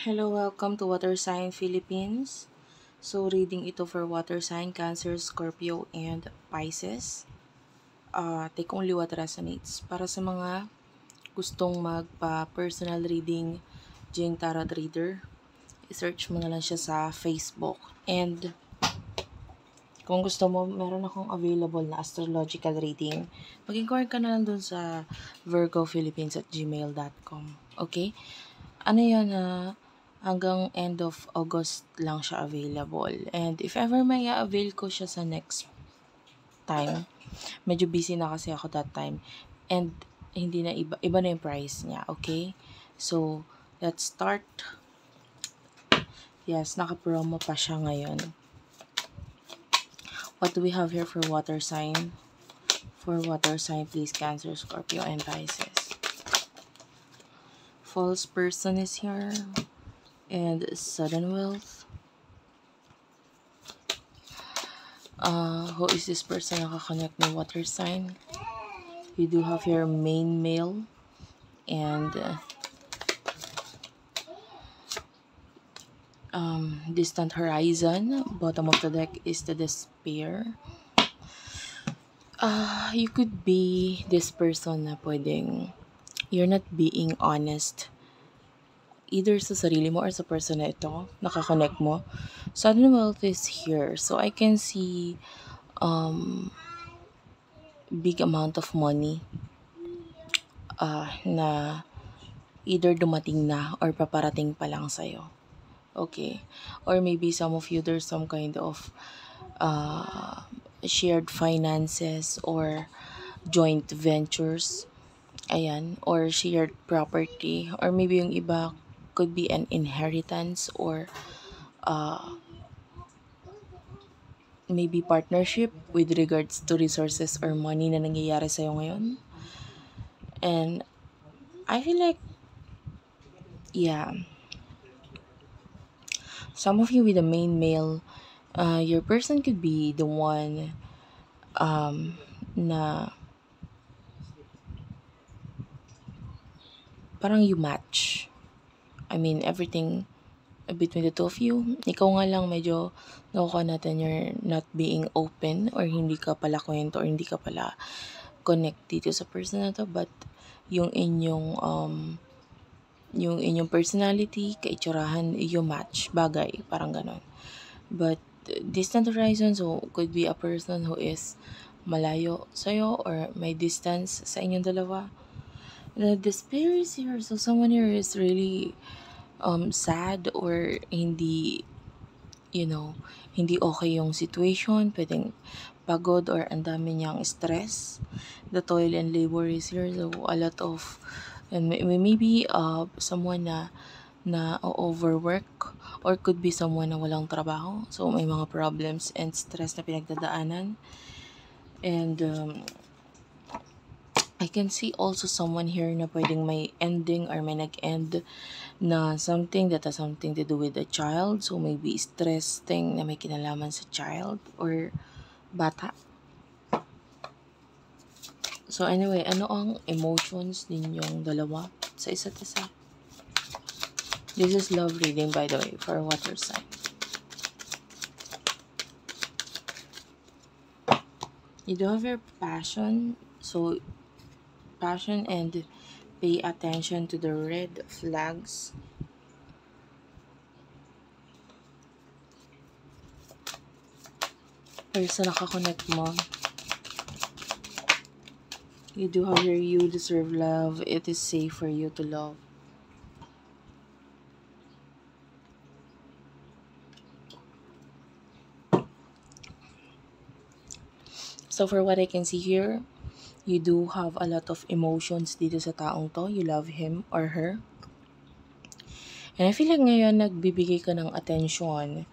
Hello, welcome to Water Sign Philippines. So, reading ito for Water Sign, Cancer, Scorpio, and Pisces. Take only what resonates. Para sa mga gustong magpa-personal reading, Jing Tarot Reader, i-search mo na lang siya sa Facebook. And kung gusto mo, meron akong available na astrological reading. Mag-inquire ka na lang dun sa virgophilippines@gmail.com. Okay? Ano yun, hanggang end of August lang siya available. And if ever may avail ko siya sa next time, medyo busy na kasi ako that time. And hindi na iba na yung price niya, okay? So, let's start. Yes, naka-promo pa siya ngayon. What do we have here for water sign? For water sign, please, Cancer, Scorpio, and Pisces. False person is here. And sudden wealth. Who is this person nakakonect ng water sign? You do have your main male. And distant horizon. Bottom of the deck is the despair. You could be this person na pwedeng you're not being honest either sa sarili mo or sa person na ito nakakonect mo. Sudden wealth is here, so I can see big amount of money na either dumating na or paparating pa lang sa'yo. Okay. Or maybe some of you, there's some kind of shared finances or joint ventures. Ayan. Or shared property. Or maybe yung iba could be an inheritance or maybe partnership with regards to resources or money na nangyayari sa'yo ngayon. And I feel like, yeah, some of you with the main male, your person could be the one na parang you match. I mean, everything between the two of you. Ikaw nga lang medyo nakuha natin you're not being open or hindi ka pala kwento or hindi ka pala connect dito sa person na to, but yung inyong personality, kaitsurahan, you match, bagay, parang ganon. But distant horizon, so could be a person who is malayo sa'yo or may distance sa inyong dalawa. The despair is here, so someone here is really sad or hindi, hindi okay yung situation, pwedeng pagod or ang dami niyang stress. The toil and labor is here, so a lot of, and maybe someone na overwork or could be someone na walang trabaho, so may mga problems and stress na pinagdadaanan. And I can see also someone here na pwedeng may ending or may nag-end na something that has something to do with a child. So maybe stress thing na may kinalaman sa child or bata. So anyway, ano ang emotions ninyong dalawa sa isa't isa? This is love reading, by the way, for water sign. You do have your passion. So passion and pay attention to the red flags. Or sa nakakonect mo. You do have your you deserve love. It is safe for you to love. So for what I can see here, you do have a lot of emotions dito sa taong to. You love him or her. And I feel like ngayon nagbibigay ka ng attention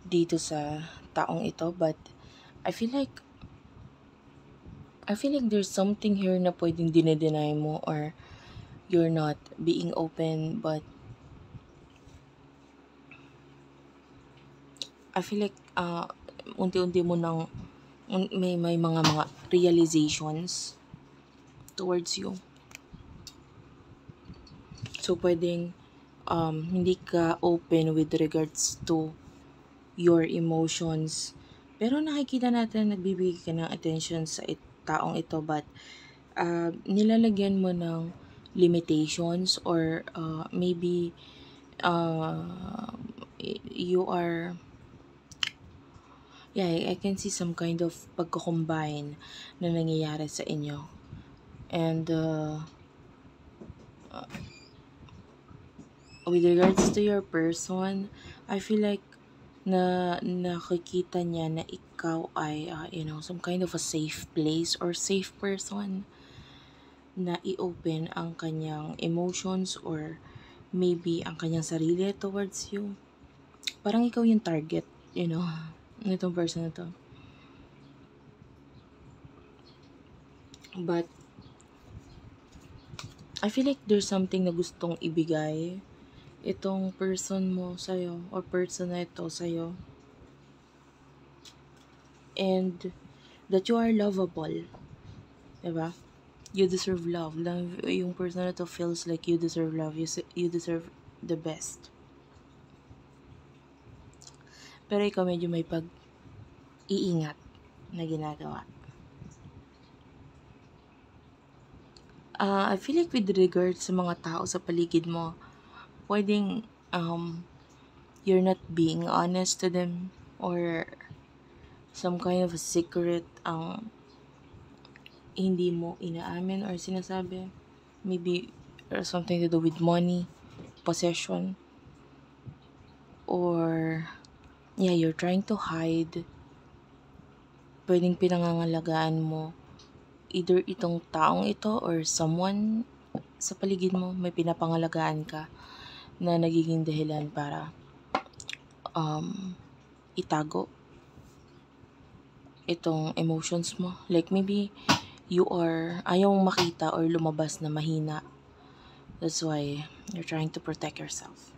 dito sa taong ito, but I feel like there's something here na pwedeng dinedeny mo or you're not being open, but I feel like unti-unti mo nang may mga realizations towards you. So pwedeng hindi ka open with regards to your emotions. Pero nakikita natin nagbibigay ka ng attention sa taong ito, but nilalagyan mo ng limitations, or maybe uh, you are, yeah, I can see some kind of pagko-combine na nangyayari sa inyo. And with regards to your person, I feel like na nakikita niya na ikaw ay, some kind of a safe place or safe person na i-open ang kanyang emotions, or maybe ang kanyang sarili towards you. Parang ikaw yung target, nitong person na to. But I feel like there's something na gustong ibigay itong person mo sa'yo, or person na ito sa'yo, and that you are lovable, diba? You deserve love. Yung person na to feels like you deserve love, you deserve the best. Pero ikaw medyo may pag-iingat na ginagawa. I feel like with regards sa mga tao sa paligid mo, pwedeng you're not being honest to them, or some kind of a secret ang hindi mo inaamin or sinasabi. Maybe something to do with money, possession, or yeah, you're trying to hide. Pwedeng pinangangalagaan mo either itong taong ito or someone sa paligid mo, may pinapangalagaan ka na nagiging dahilan para itago itong emotions mo. Like maybe ayaw mong makita or lumabas na mahina. That's why you're trying to protect yourself.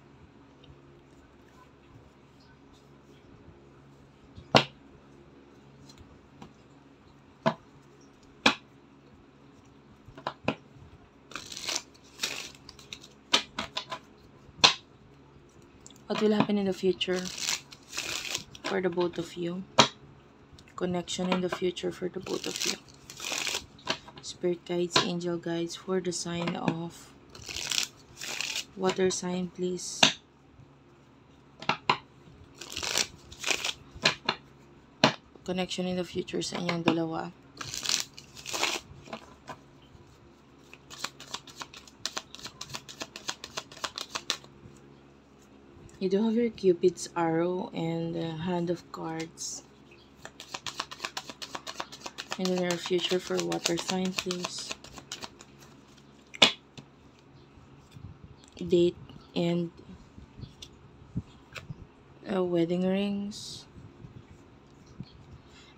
What will happen in the future for the both of you? Connection in the future for the both of you. Spirit guides, angel guides for the sign of water sign, please. Connection in the future sa inyong dalawa. You do have your Cupid's arrow and hand of cards. In the near future for water sign, please. Date and wedding rings.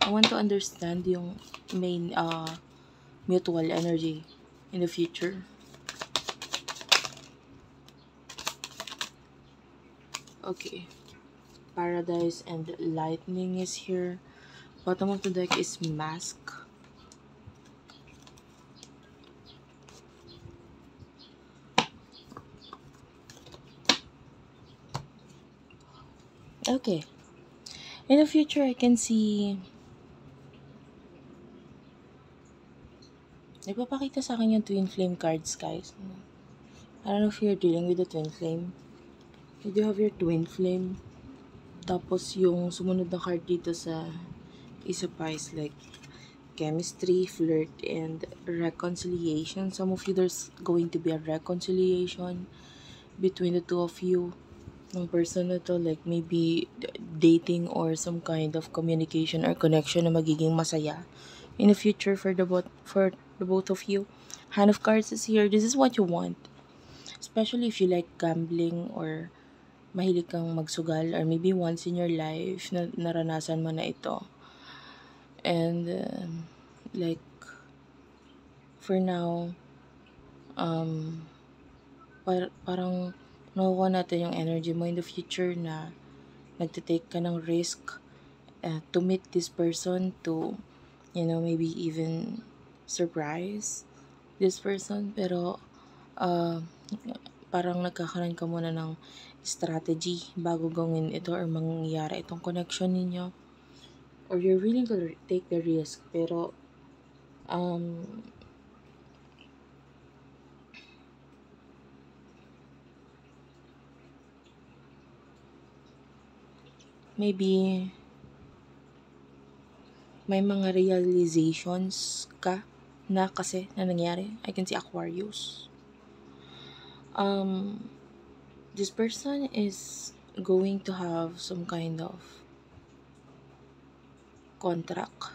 I want to understand yung main mutual energy in the future. Okay. Paradise and lightning is here. Bottom of the deck is mask. Okay. In the future, I can see nagpapakita sa akin yung twin flame cards, guys. I don't know if you're dealing with the twin flame. You do have your twin flame. Tapos yung sumunod na card dito sa isa pa is like chemistry, flirt, and reconciliation. Some of you, there's going to be a reconciliation between the two of you. Ng person na to, like maybe dating or some kind of communication or connection na magiging masaya in the future for the both of you. Hand of cards is here. This is what you want. Especially if you like gambling or mahilig kang magsugal, or maybe once in your life na naranasan mo na ito. And like for now, parang nakukuha natin yung energy mo in the future na nagtitake ka ng risk to meet this person, to maybe even surprise this person. Pero parang nagkakaroon ka muna ng strategy bago gawin ito or mangyayari itong connection ninyo. Or you're willing to take the risk, pero um, maybe may mga realizations ka na kasi na nangyari. I can see Aquarius. Um, this person is going to have some kind of contract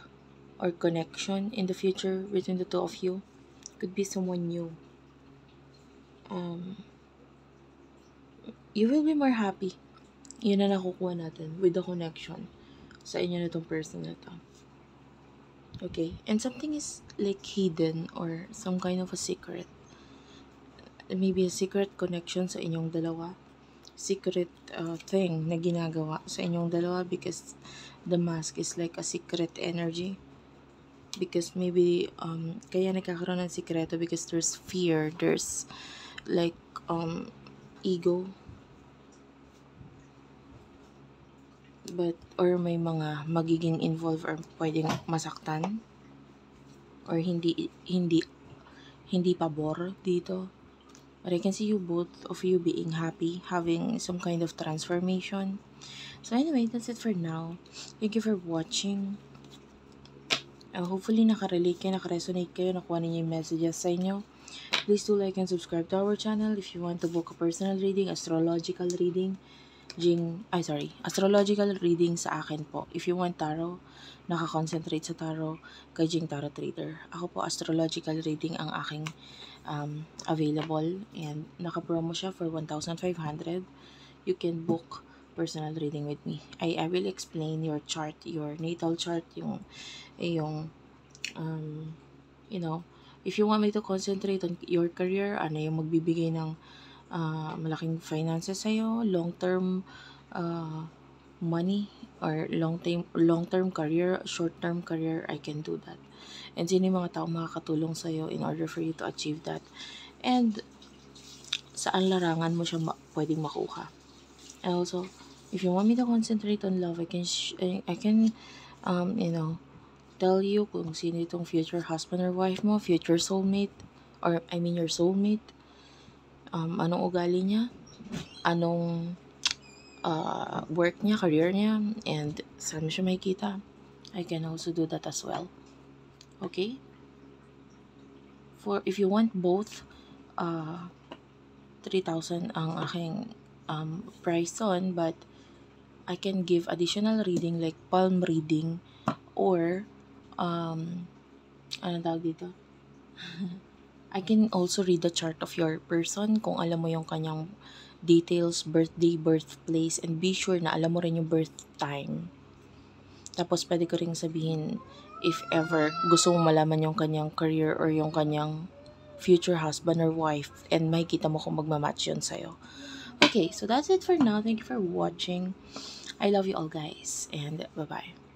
or connection in the future between the two of you. Could be someone new. Um, you will be more happy. Yun na nakukuha natin with the connection sa inyo na itong person na to. Okay? And something is like hidden or some kind of a secret. Maybe a secret connection sa inyong dalawa. Secret thing na ginagawa sa inyong dalawa, because the mask is like a secret energy. Because maybe kaya nagkakaroon ng sikreto because there's fear, there's like ego, but or may mga magiging involved or pwedeng masaktan or hindi pabor dito. But I can see you both of you being happy, having some kind of transformation. So anyway, that's it for now. Thank you for watching. Hopefully nakarelate kayo, nakaresonate kayo, nakuha ninyo yung messages sa inyo. Please do like and subscribe to our channel if you want to book a personal reading, astrological reading, astrological reading sa akin po. If you want tarot, nakakonsentrate sa tarot, kay Jing Tarot Trader. Ako po, astrological reading ang aking available, and naka-promo siya for 1,500. You can book personal reading with me. I will explain your chart, your natal chart, yung if you want me to concentrate on your career, ano yung magbibigay ng malaking finances sa'yo, long-term money, or long-term career, short-term career, I can do that. And sino yung mga tao makakatulong sa'yo in order for you to achieve that. And saan larangan mo siya pwedeng makuha. And also, if you want me to concentrate on love, I can tell you kung sino itong future husband or wife mo, future soulmate, or I mean your soulmate. Anong ugali niya, anong work niya, career niya, and saan mo siya makikita. I can also do that as well. Okay? For if you want both, 3,000 ang aking price on, but I can give additional reading like palm reading or anong tawag dito? I can also read the chart of your person kung alam mo yung kanyang details, birthday, birthplace, and be sure na alam mo rin yung birth time. Tapos pwede ko rin sabihin if ever gusto mong malaman yung kanyang career or yung kanyang future husband or wife, and makikita mo kung magmamatch yun sa'yo. Okay, so that's it for now. Thank you for watching. I love you all, guys, and bye-bye.